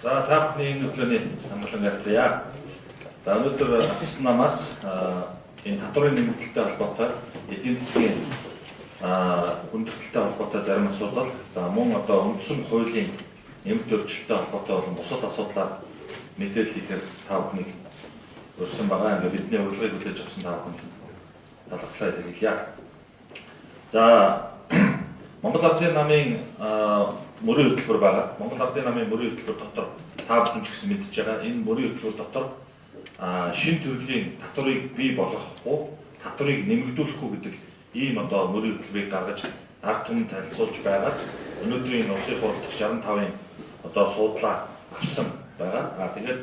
За та бүхний энэ өглөөний амгалан ярьлаа. За өнөөдөр ачсан намаас энэ татварын нэмэгдэлтэй холбоотой эдийн засгийн хүндрэлтэй холбоотой зарим асуудал, за мөн одоо үндсэн хуулийн нэмэлт өөрчлөлттэй холбоотой болон бусад асуудлаар мэдээлэл хийхээр та бүхнийг өрсөн байгаа. Ингээд бидний урилгыг хүлээж авсан та бүхэнд талархлаа хэлье. За Монгол Ардын намын мөрийн хөтөлбөр байгаа. Монгол Ардын намын мөрийн хөтөлбөр дотор та бүхэн ч гэсэн мэдж байгаа. Энэ мөрийн хөтөлбөр дотор шинэ төрлийн татварыг бий болгохгүй, татварыг нэмэгдүүлэхгүй гэдэг ийм одоо мөрийн хөтөлбөрийг гаргаж ард түмэнд танилцуулж байгаа. Өнөөдрийн улсын хурд 65-ын одоо суудлаа авсан байгаа. Тэгээд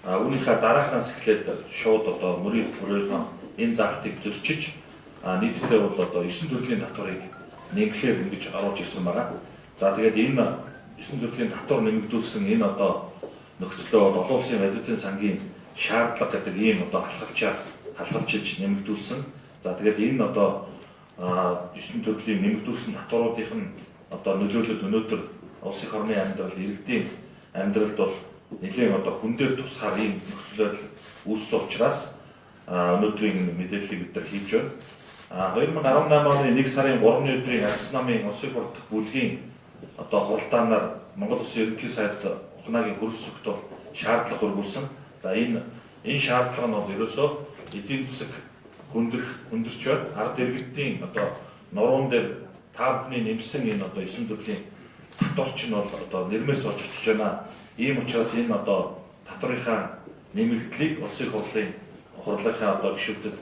үүнийхээ дараахнаас эхлээд шууд одоо мөрийн хөтөлбөрийнхөө энэ залтыг зөрчиж нийтдээ бол одоо 9 төрлийн татварыг нэмэхээр ингэж оруулж ирсэн байгаа. За тэгээд энэ 9 төрлийн татвар нэмэгдүүлсэн энэ одоо нөхцөлөө бол олон улсын валютын сангийн шаардлага гэдэг ийм одоо халахвчилж нэмэгдүүлсэн. За тэгээд энэ одоо 9 төрлийн нэмэгдүүлсэн татваруудын нь одоо нөлөөлөлд өнөөдөр улсын орны амьдрал, иргэдийн амьдралд бол нэлээд одоо хүн дээр тусгаар ийм нөхцөл байдал үүссэн учраас өнөөдрийн мэдээллийг бид нар хийж байна. 2018 оны 1 сарын 3-ны өдрийн ачсан намын улсын хурд дахь бүлгийн одоо хуралдаанаар Монгол Улсын ерөнхий сайд ухнаагийн хөрөлсөгт бол шаардлага хөрвүүлсэн. За энэ шаардлага нь бол ерөөсөө эдийн засаг хүндэрч байна. Ард иргэдийн одоо нуруунд дээр та бүхний нэмсэн энэ одоо 9 төрлийн татварч нь бол одоо нэрмээс очиж байна. Ийм учраас энэ одоо татварынхаа нэмэгдлийг улсын хурлынхаа одоо гишүүдэд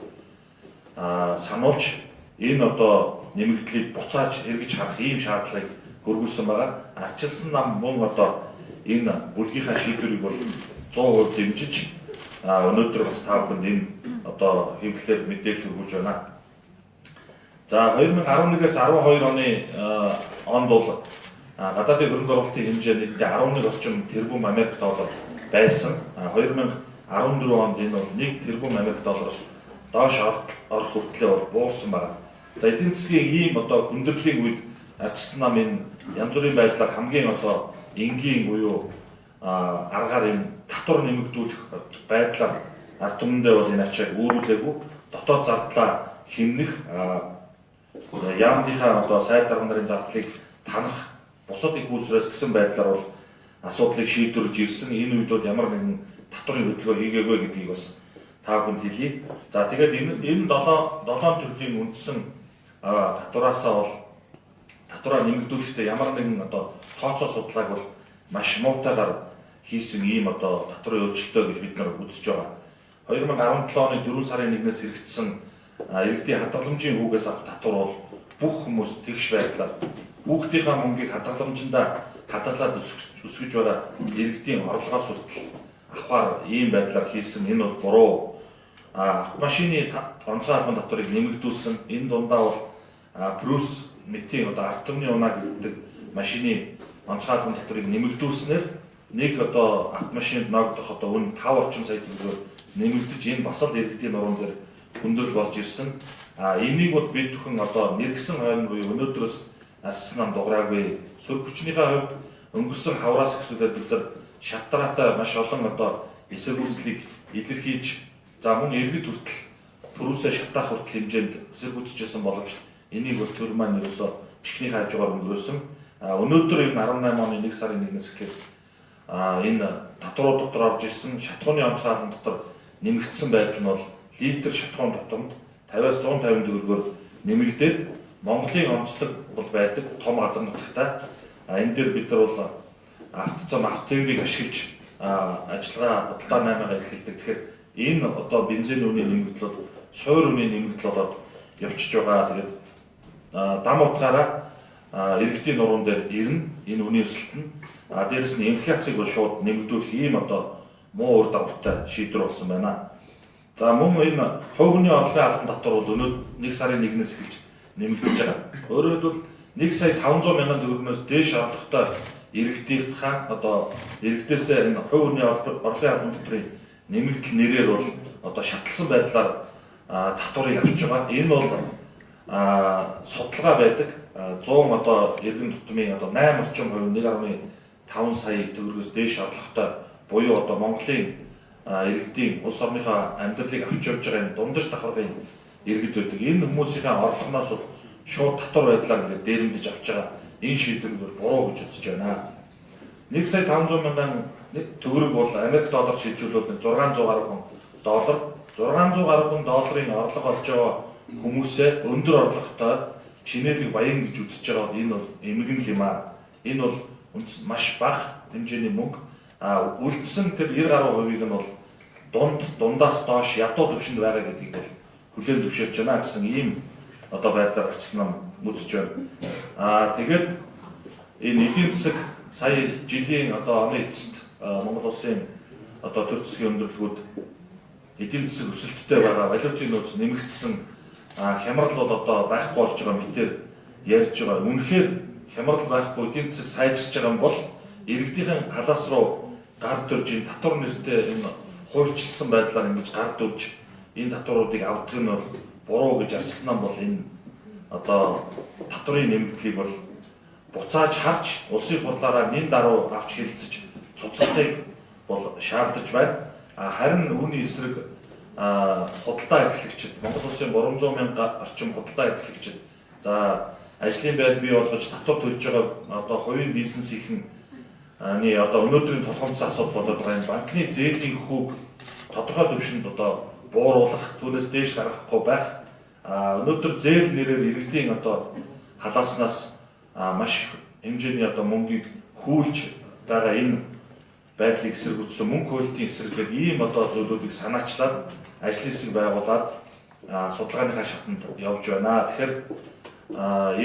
сануулж энэ одоо нэмэгдлийг буцааж эргэж харах ийм шаардлагыг хөрвүүлсэн байгаа. Арчилсан нам мөн одоо энэ бүлгийнхаа шийдвэрийг бол 100% дэмжиж өнөөдөр бас та бүхэнд энэ одоо хэвлэлээр мэдээлэл өгүүлж байна. За 2011-ээс 12 оны онд бол гадаадын хөрөнгө оруулалтын хэмжээ нийтдээ 11 орчим тэрбум Америк доллар байсан. 2014 онд энэ бол 1 тэрбум Америк доллароос доош орох хүртлээр буурсан байна. За эдийн засгийн ийм одоо хүндрэлийн үед ачсан нам энэ янз бүрийн байдлаар хамгийн одоо энгийн буюу аргаар энэ татвар нэмэгдүүлэх байдлаар ард түмэндээ бол энэ ачааг өөрүүлээгүй, дотоод зардлаа хэмнэх, яамныхаа одоо сайд дарга нарын зардлыг танах, бусад их үүсвэрээс гэсэн байдлаар бол асуудлыг шийдвэрлэж ирсэн. Энэ үед бол ямар нэгэн татварын хөдөлгөөн хийгээгүй гэдгийг бас та бүхэнд хэлье. За тэгээд энэ 7 төрлийн үндсэн татвараасаа бол татвараа нэмэгдүүлэхдээ ямар нэгэн одоо тооцоо судлааг бол маш муутайгаар хийсэн ийм одоо татварын өөрчлөлтөө гэж бид нар үзэж байгаа. 2017 оны 4 сарын 1-ээс хэрэгжсэн иргэдийн хадгаламжийн хүүгээс авах татвар бол бүх хүмүүс тэгш байдлаар хүүхдийнхээ мөнгийг хадгаламжиндаа хадгалаад өсгөж байгаа иргэдийн орлогоос хүртэл авахар ийм байдлаар хийсэн. Энэ бол буруу. Автомашины онцгой албан татварыг нэмэгдүүлсэн. Энэ дундаа бол плюс метийн одоо ард түмний унаа гэдэг машины онцгой албан татварыг нэмэгдүүлснээр нэг одоо автомашинд ногдох одоо үн 5 орчим сая төгрөгөөр нэмэгдэж энэ бас л иргэдийн нуруунд дээр хүндрэл болж ирсэн. Энийг бол бид бүхэн одоо нэргсэн хойно буюу өнөөдрөөс ачсан нам дуграагүй. Сөрөг хүчнийхээ хувьд өнгөрсөн хавраас гэсүүдэд бид нар шатраатай маш олон одоо эсэргүүцлийг илэрхийлж, за мөн иргэд хүртэл пүрүүсээ шатаах хүртэл хэмжээнд эсэргүүцэжсэн боловч энийг бол төр маань ерөөсөө чихний хажуугаар өнгөрөөсөн. Өнөөдөр энэ 18 оны 1 сарын 1-ээс эхлээд энэ татварууд дотор орж ирсэн шатхууны онцгой албан дотор нэмэгдсэн байдал нь бол литр шатхуун дотомд 50-аас 150 төгрөгөөр нэмэгдээд Монголын онцлог бол байдаг том газар нутагтай. Энэ дээр бид нар бол автотеврийг ашиглаж ажиллагаа бодлоо 8-аар эрхэлдэг. Тэгэхээр энэ одоо бензин үнийн нэмэгдэл бол суур үнийн нэмэгдэл болоод явчихж байгаа. Тэгээд дам утгаараа иргэдийн нуруунд дээр ирнэ энэ үнийн өсөлт нь. Дээрэс нь инфляцийг бол шууд нэмэгдүүлэх ийм одоо муу үр дагавартай шийдвэр болсон байна. За мөн энэ хувь хүний орлогын албан татвар бол өнөөдөр 1 сарын 1-ээс эхэлж нэмэгдэж байгаа. Өөрөөр хэлбэл 1 сая 500 мянган төгрөгнөөс дээш орлоготой иргэдийнхаа одоо иргэдээсээ энэ хувь хүний орлогын албан татврын нэмэгдэл нэрээр бол одоо шатлсан байдлаар татварыг авч байгаа. Энэ бол судалгаа байдаг. 100 одоо иргэн тутмын одоо 8 орчим хувь 1.8 5 сая төгрөгөөс дээш орлоготой буюу одоо Монголын иргэдийн улс орныхоо амьдралыг авч явж байгаа энэ дундаж давхаргын иргэд байдаг. Энэ хүмүүсийн орлогоноос шууд татвар байдлаар ингээд дээрэмдэж авч байгаа энэ шийдвэр буруу гэж үзэж байна. 1 сая 500 мянган төгрөг бол Америк долларт шилжүүлээд 600 гаруй хүн доллар 600 гаруй хүн долларын орлого олж байгаа хүмүүсээ өндөр орлоготой чинээлэг баян гэж үзэж байгаа энэ бол эмгэн л юм аа. Энэ бол маш бага хэмжээний мөнгө. Үлдсэн тэр 90 гаруй хувийг нь бол дундаас доош ядуу төвшөнд байгаа гэдгийг бол хүлээн зөвшөөрч байна гэсэн ийм одоо байдлаар арчсан юм үзэж байна. Тэгээд энэ эдийн засаг сая жилийн одоо оны эцэст Монгол улсын одоо төр засгийн өндөрлгүүд эдийн засаг өсөлттэй байгаа, валютын нөөц нэмэгдсэн, хямрал бол одоо байхгүй болж байгаа мэтээр ярьж байгаа. Үнэхээр хямрал байхгүй эдийн засаг сайжирч байгаа юм бол иргэдийн халаас руу гар төрж энэ татвар нэртэй энэ хуульчилсан байдлаар ингэж гар дүрж энэ татваруудыг авдаг нь бол буруу гэж арчсан бол энэ одоо татврын нэмэгдлийг бол буцааж харж улсын хурлаараа нэн даруй авч хэлцэж цуцлахыг бол шаардаж байна. Харин үүний эсрэг худалдаа эрхлэгчид Монгол улсын 300 мянга орчим худалдаа эрхлэгчид за ажлын байр бий болгож татвар төлж байгаа одоо хувийн бизнесийн одоо өнөөдрийн тулгамдсан асуудал болоод байгаа энэ банкны зээлийн хүүг тодорхой төвшөнд одоо бууруулах, түүнээс дээш гаргахгүй байх. Өнөөдөр зээл нэрээр иргэдийн одоо халааснаас маш хэмжээний одоо мөнгийг хүүлж байгаа энэ байдлыг эсэргүүцсэн мөнгө хөлтийн эсрэглэг ийм одоо зүйлүүдийг санаачлаад ажлын хэсэг байгуулад судалгааныхаа шатанд явж байна. Тэгэхээр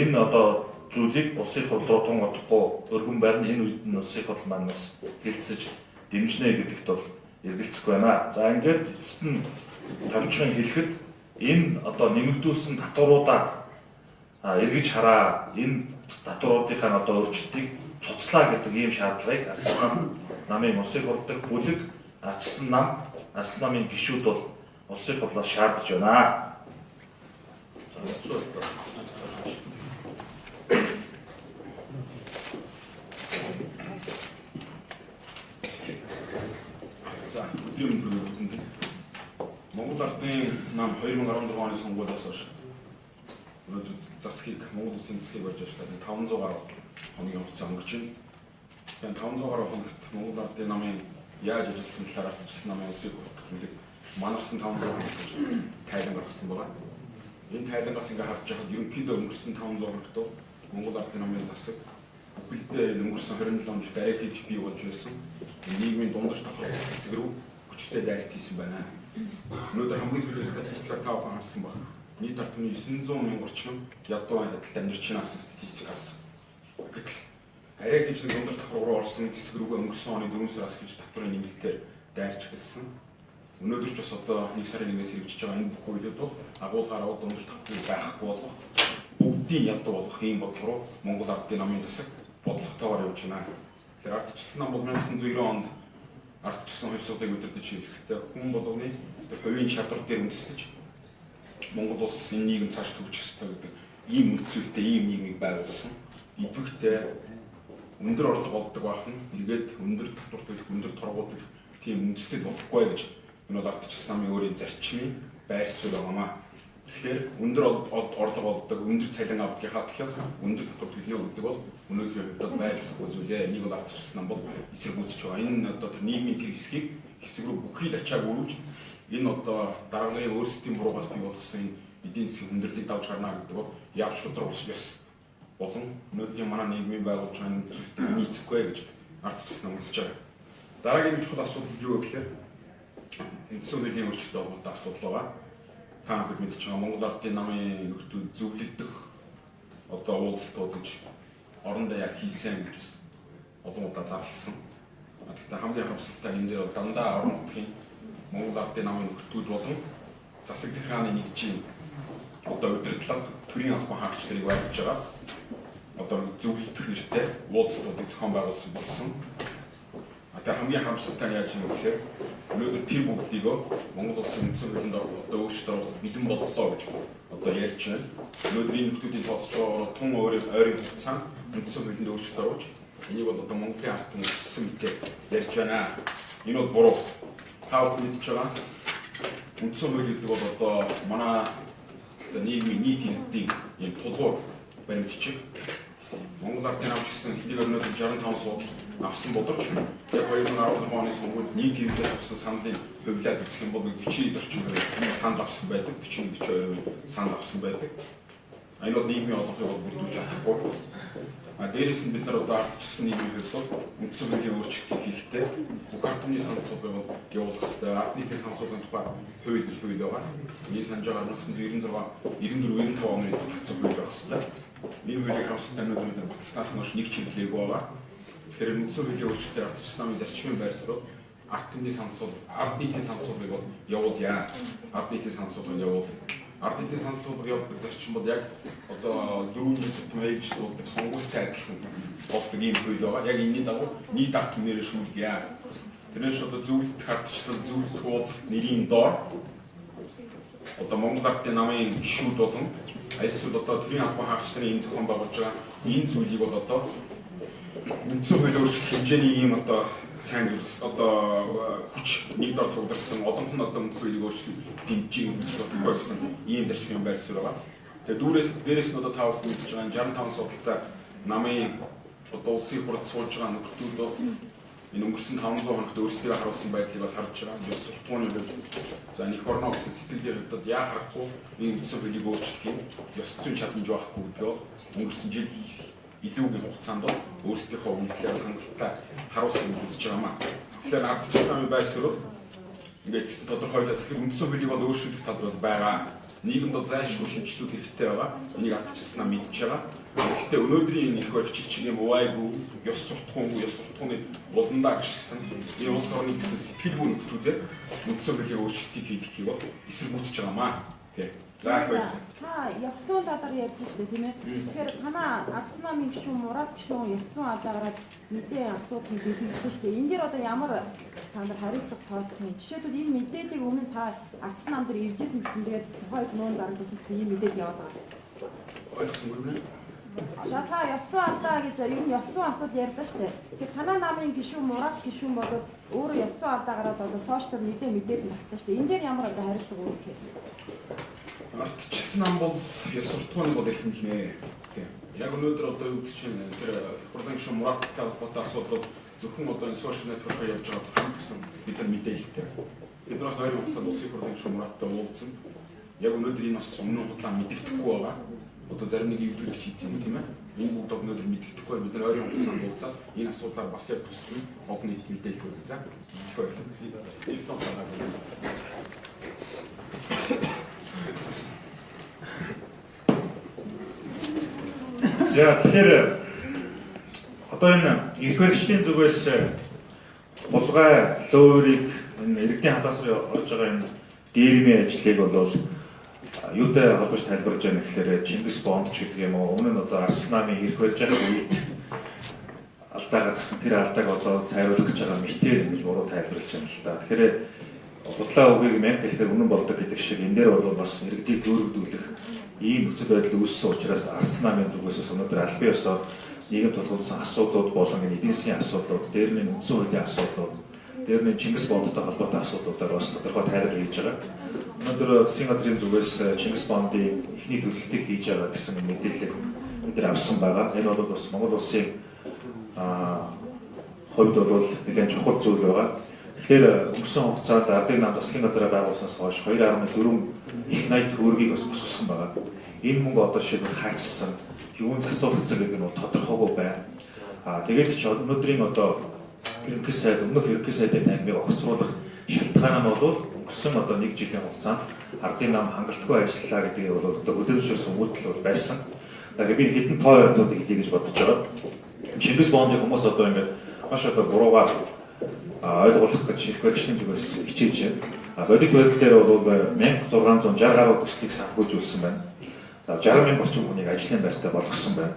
энэ одоо зүйлийг улсын хурл руу тун удахгүй өргөн байрны энэ үед нь улсын хурл манаас хэлцэж дэмжнэ гэдэгт бол эргэлзэхгүй байна. За ингээд эцэст нь товчхон хэлэхэд энэ одоо нэмэгдүүлсэн татваруудаа эргэж хараа, энэ татваруудынхаа одоо өөрчлөлтийг цуцлаа гэдэг ийм шаардлагыг арчсан намын улсын хурл дахь бүлэг арчсан намын гишүүд бол улсын хурлаас шаардж байна. Монгол Ардын нам 2016 оны сонгуулиас хойш өнөөдөр засгийг Монгол Улсын засгийг барьж ажиллаад 500 гаруй хоногийн хугацаа өнгөрч байна. Тэгэхээр 500 гаруй хоногт Монгол Ардын намын яаж ажилласан талаар ардчилсан намын улсын хурлыг манарсан 500 хоног гэж тайлан гаргасан байгаа. Энэ тайлангаас ингээ харж байхад ерөнхийдөө өнгөрсөн 500 хоногт Монгол Ардын намын засаг бүхэлдээ өнгөрсөн 27 онд дариг хийж бий болж байсан. Нийгмийн дундаж давхар хэсэг рүү хүчтэй дайралт хийсэн байна. Өнөөдөр хамгийн сүүлийн статистикаар тав харсан баг. Нийт ардны 900 мянган орчим ядуу байдалд амьдарч байна гэсэн статистик харсан. Гэтэл арай хийж нэг дундаж давхар руу орсон хэсэг рүүгээ өнгөрсөн оны 4 сараас гэж татврын нэмэлтээр дайрч гэлсэн. Өнөөдөр ч бас одоо 1 сарын 1-ээс хэрэгжиж байгаа энэ бүх үйлдэл бол агуулгаараа дундаж давхрыг байхгүй болгох, бүгдийг ядуу болгох ийм бодлого руу Монгол Ардын намын засаг бодлоготойгоор явж байна. Тэгэхээр ардчилсан нам бол 1990 онд ардчилсан хувьсгалыг удирдах хэлэхдээ хүн болгоны хувийн шатрал дээр үндэслэж Монгол улс энэ нийгэм цааш төвчих ёстой гэдэг ийм үндсэлтэй ийм нийгмийг байгуулсан. Идэвхтэй өндөр орлого олдог байх нь эргээд өндөр татвар төлөх, өндөр торгуул төлөх тийм үндэслэл болохгүй гэж энэ бол ардчилсан намын өөрийн зарчмын байр суурь байгаамаа. Тэгэхээр өндөр орлого олдог, өндөр цалин авдагийнхаа тэгэхээр өндөр татвар төлнө гэдэг бол өнөөдрийн хувьд байрлахгүй зүйлээ. Энийг бол ардчилсан нам бол эсэргүүцэж байгаа. Энэ одоо нийгмийн тэр хэсгийг хэсэг рүү бүхий л ачааг өрүүлж энэ одоо дараагийн өөрсдийн буруугаас бий болгосон энэ эдийн засгийн хүндрэлийг давж гарна гэдэг бол яв шудраг ус ёс болон өнөөдрийн манай нийгмийн байгуулж байгаа энэ зүйлтэй нийцэхгүй гэж ардчилсан нам үзэж байгаа. Дараагийн чухал асуудал юу вэ гэхээр эндсэн үеийн өөрчлөлттэй холбоотой асуудал байгаа. Та бүхэн мэдж байгаа Монгол Ардын намын нөхдөд зөвлөлдөх одоо уулзалтууд гэж орондоо яг хийсэн гэж бас олон удаа зарласан. Гэхдээ хамгийн харамсалтай энэ дээр дандаа орон нутгийн Монгол Ардын намын нөхдөд болон засаг захиргааны нэгжийн одоо удирдлага төрийн албан хаагч нарыг байлгаж байгаа. Одоо зөвлөлдөх нэртэй уулзалтуудыг зохион байгуулсан болсон. Тэгээ хамгийн харамсалтай нь яаж юм бэ гэхээр өнөөдөр тэр бүгдийг Монгол улсын үндсэн хуулинд одоо өөрчлөлт оруулах бэлэн боллоо гэж одоо ярьж байна. Өнөөдөр энэ нөхдүүдийн тооцоо тун ойрын хугацаанд үндсэн хуулинд өөрчлөлт оруулж энийг бол одоо Монголын ард түмэн өссөн мэт ярьж байна. Энэ бол буруу. Та бүхэн мэдж байгаа. Үндсэн хууль гэдэг бол одоо манай нийгмийн нийт иргэдийн ийм тулгуур баримтчиг. Монгол ардын намч гэсэн хэдийг өнөөдөр 65 судал авсан боловч яг 2016 оны сонгуульд нийт хэмжээс авсан саналын хувьлаад үзэх юм бол 40 орчим санал авсан байдаг. 40-42% санал авсан байдаг. Энэ бол нийгмийн олонхыг бол бүрдүүлж чадахгүй. Дээрээс нь бид нар одоо ардчилсан нийгмийн хувьд үндсэн хуулийн өөрчлөлтийг хийхдээ бүх ард түмний санал асуулгыг бол явуулах хэрэгтэй. Ард нийтийн санал асуулгын тухай хууль байгаа. Миний санаж байгаа 1996, 94, 95 оны тогтцсон хууль байх хэрэгтэй. Энэ хуулийг хамсалт танууд бид баталснаас нь нэг чиглэлгүй байгаа. Тэгэхээр үндсэн хуулийн өөрчлөлтөөр ардчилсан намын зарчмын байр суурь ард түмний санал асуулга, ард нийтийн санал асуулгыг бол явуулъя. Ард нийтийн санал асуулгыг явуулъя. Ард нийтийн санал асуулга явуулдаг зарчим бол яг одоо дөрөвний тутам ээлж дуулдаг сонгуультай адилхан болдог ийм хууль байгаа. Яг энэний дагуу нийт ард түмнээр шүүлгье. Тэрнээс одоо зөвлөлт хардчлал, зөвлөлт уулзалт нэрийн доор одоо Монгол ардын намын гишүүд болон альсууд одоо төрийн албан хаагчдын энэ зохион байгуулж байгаа энэ зүйлийг бол одоо үндсэн хуулийн өөрчлөлт хэмжээний ийм одоо сайн зүйлс одоо хүч нэг дор цугларсан олон хүн одоо үндсэн хуулийг өөрчлөлт дэмжиж үзүүлэх болсон ийм зарчмын байр суурь байгаа. Тэгээ дээрээс нь одоо та бүхэн мэдж байгаа 65 судалтай намын одоо улсын хурлд суулж байгаа нөхдүүд бол энэ өнгөрсөн 500 хоногт өөрсдөө харуулсан байдлыг бол харж байгаа. Ёс суртахууны хувьд за нэг орно гэсэн сэтгэлийн хувьд яа харахгүй энэ үндсэн хуулийг өөрчлөх юм ёс зүйн чадамж байхгүй гэдэг бол өнгөрсөн жил илүүгийн хугацаанд өөрсдийнхөө үнэлгээ хангалттай харуулсан гэж үзэж байгаа маа. Тэгэхээр ардчилсан намын байр суурь ингээд тодорхойлоод тэгэхээр үндсэн хуулийг бол өөрчлөх тал бол байгаа. Нийгэмд бол зайлшгүй шинжилүүд хэрэгтэй байгаа. Энийг ардчилсан нам мэдж байгаа. Гэхдээ өнөөдрийн энэ их баригчид шиг юм увайгүй, ёс суртахууны болондаа гიშгсэн энэ улс орны гэсэн сэтгэлгүй нөхдүүдээр үндсэн хуулийн өөрчлөлтийг хийхийг бол эсэргүүцэж байгаа маа. За та ёс зүйн талаар ярьж штэ тийм ээ. Тэгэхээр танаа ардсан намын гишүүн Мурат гишүүн ёс зүйн албаараад мэдээ асуудлыг биелүүлсэн штэ. Энэ дээр одоо ямар та нар хариуцлага тооцох юм. Жишээлбэл энэ мэдээллийг өмнө та ардсан нам дээр иржсэн гэсэн тэгээд тухайд нуун дараг гэсэн ийм мэдээлэл яваад байгаа. За та ёс зүйн алдаа гэж ер нь ёс зүйн асуудал ярьлаа штэ. Тэгэхээр танаа намын гишүүн Мурат гишүүн бол өөрөө ёс зүйн алдаа гараад одоо сошиал мэдээлэл авчихсан штэ. Энэ дээр ямар одоо хариуцлага өгөх юм. Ардчилсан нам бол ёс суртахууны бол их нэлнэ. Яг өнөөдөр одоо юу гэж чинь тэр хурлын гишүүн Мураттай холбоотой асуудал зөвхөн одоо энэ сошиал network-оор явж байгаа төвшин гэсэн бид нар мэдээлэлтэй. Бид нараас ойрын хугацаанд улсын хурлын гишүүн Мураттай уулзсан. Яг өнөөдөр энэ бас өмнө худлаа мэддэхгүй байгаа. Одоо зарим нэг юудлж хийсэн юм тийм ээ. Энэ бүгд өнөөдөр мэддэхгүй бид нар ойрын хугацаанд уулзаад энэ асуудлаар бас яг туссан олон нийт мэдээлэл өгөх за. Их баярлалаа. За тэгэхээр одоо энэ их баригчдын зүгээс булгай лөөрийг энэ иргэдийн халаас руу орж байгаа энэ дээрмийн ажлыг бол юутай холбож тайлбарж байгаа гэхээр Чингис бонд ч гэдэг юм уу өмнө нь одоо Арс намын ирэх барьж байгаа үед алдаа гаргасан тэр алдааг одоо цайруулах гэж байгаа мэтэр гэж буруу тайлбарлаж байна л да. Тэгэхээр худлаа үгийг мянга хэлэхээр үнэн болдог гэдэг шиг энэ дээр бол бас иргэдийг төөрөгдүүлэх ийм нөхцөл байдал үүссэн учраас Арс намын зүгээс өнөөдөр албан ёсоор нийгэм тулгуурласан асуудлууд болон эдийн засгийн асуудлууд, дээр нь үндсэн хуулийн асуудлууд, дээр нь Чингис бондтой холбоотой асуудлуудаар бас тодорхой тайлбар хийж байгаа. Өнөөдөр засгийн газрын зүгээс Чингис бондын эхний төлөлтийг хийж байгаа гэсэн мэдээлэл бид нар авсан байгаа. Энэ бол бас Монгол улсын хувьд бол нэлээд чухал зүйл байгаа. Тэгэхээр өнгөрсөн хугацаанд ардын нам засгийн газраа байгуулснаас хойш 2.4 их 80 төгрөгийг бас босгосон байгаа. Энэ мөнгө одоо жишээлбэл хаачсан, юунд зарцуулагдсан гэдэг нь бол тодорхойгүй байна. Тэгээд ч өнөөдрийн одоо ерөнхий сайд, өмнөх ерөнхий сайдын таймыг огцруулах шалтгаан нь бол өнгөрсөн одоо 1 жилийн хугацаанд ардын нам хангалтгүй ажиллалаа гэдгийг бол одоо хөдөлгөөн үүдэл бол байсан. Тэгэхээр би хэдэн тоо юмнуудыг хэлье гэж бодож байгаа. Чингис бондын хүмүүс одоо ингээд маш одоо буруугаар ойлгуулах гэж их баригчдын зүгээс хичээж байна. Бодит байдал дээр бол 1660 гаруй төслийг санхүүжүүлсэн байна. За 60,000 орчим хүнийг ажлын байртаа болгосон байна.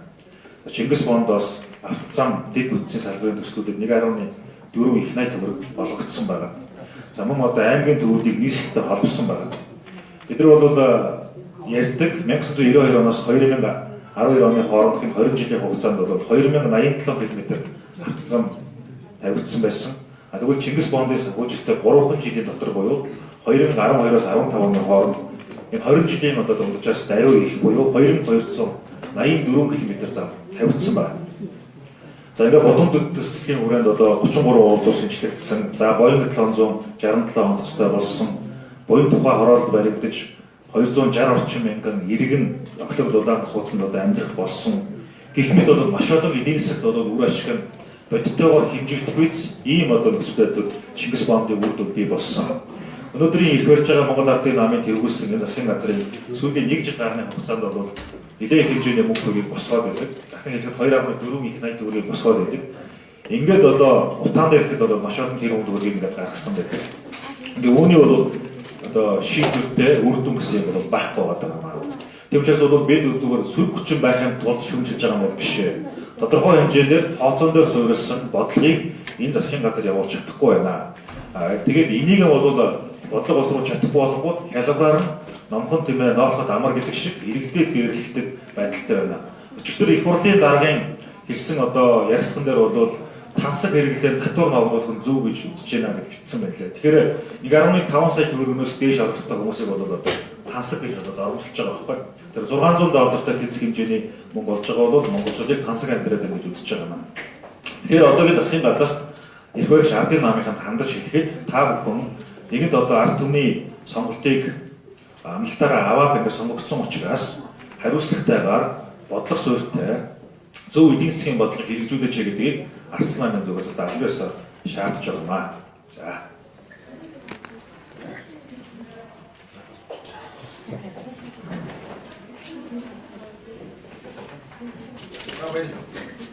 Чингис бондоос автозам дэд бүтцийн салбарын төслүүдэд 1.4 их 80 төгрөг болгогдсон байна. За мөн одоо аймгийн төвүүдийг нийслэлтэй холбосон байна. Бид нар бол ярьдаг 1992 оноос 2000 12 оны хоорондох нь 20 жилийн хугацаанд бол 2087 км автозам тавигдсан байсан. Тэгвэл Чингис Бондын санхүүжилттэй 3 жилийн дотор буюу 2012-аас 15 оны хооронд энэ 20 жилийн одоо дунджаас даруй их буюу 2284 км зам тавигдсан байна. За ингээд бодон төслийн хүрээнд одоо 33 уулзуу шинжлэгдсэн. За Boeing 767 онгоцтой болсон. Буян тухай хороолд баригдаж 260 орчим мянган иргэн оглог дулаан суудсанд одоо амьдрах болсон. Гэх мэт одоо маш олон эдийн засагт одоо үр ашиг нь бодиттойгоор хэмжигдэхүйц ийм одоо нөхцөл байдал Чингис Бондын үр дүн бий болсон. Өнөөдрийн ирэх барьж байгаа Монгол Ардын намын тэргүүлсэн энэ засгийн газрын сүүлийн 1 жил гарны хугацаанд бол нэлээд хэмжээний мөнгөийг босгоод байдаг. Дахин хэлэхэд 2.4 их 80 төгрөгийг босгоод байдаг. Ингээд одоо утаанд ирэхэд бол маш олон тэр төгрөгийг ингээд гаргасан байдаг. Ингээд үүний бол одоо шийдвэртэй үр дүн гэсэн юм бол байхгүй байгаа юм. Тэм учраас бол бид зүгээр сөрөг хүчин байхын тулд шүүмжилж байгаа юм биш ээ. Тодорхой хэмжээгээр тооцоон дээр суурилсан бодлогыг энэ засгийн газар явуулж чадахгүй байна. Тэгээд энийг бол бодлого боловсруулж чадахгүй болонгууд хялбараар нь номхон тэмээ ноорхот амар гэдэг шиг иргэдэд дэрлэгдэх байдалтай байна. Өчигдөр их хурлын даргын хэлсэн одоо ярилцсан дээр бол тансаг хэрэглээ татвар ногдуулах нь зөв гэж үзэж байна гэж бичсэн байлаа. Тэгэхээр 1.5 сая төгрөгөөс дээш авдагтай хүмүүсийг бол одоо тансаг гэж одоо оруулж байгаа байхгүй. Тэр 600 доллартай тэнцэх хэмжээний мөнгө олж байгаа бол монголчуудыг тансаг амьдраад байна гэж үзэж байгаа юм. Тэгэхээр одоогийн засгийн газарт их барьж ардын намынханд хандаж хэлэхэд та бүхэн нэгэнт одоо ард түмний сонголтыг амлалтаараа аваад ингээд сонгогдсон учраас хариуцлагатайгаар бодлого суурьтай зөв эдийн засгийн бодлого хэрэгжүүлээч гэдгийг Ардсан намын зүгээс дадлаасаар шаардж байгаа юм. За. Баярлалаа.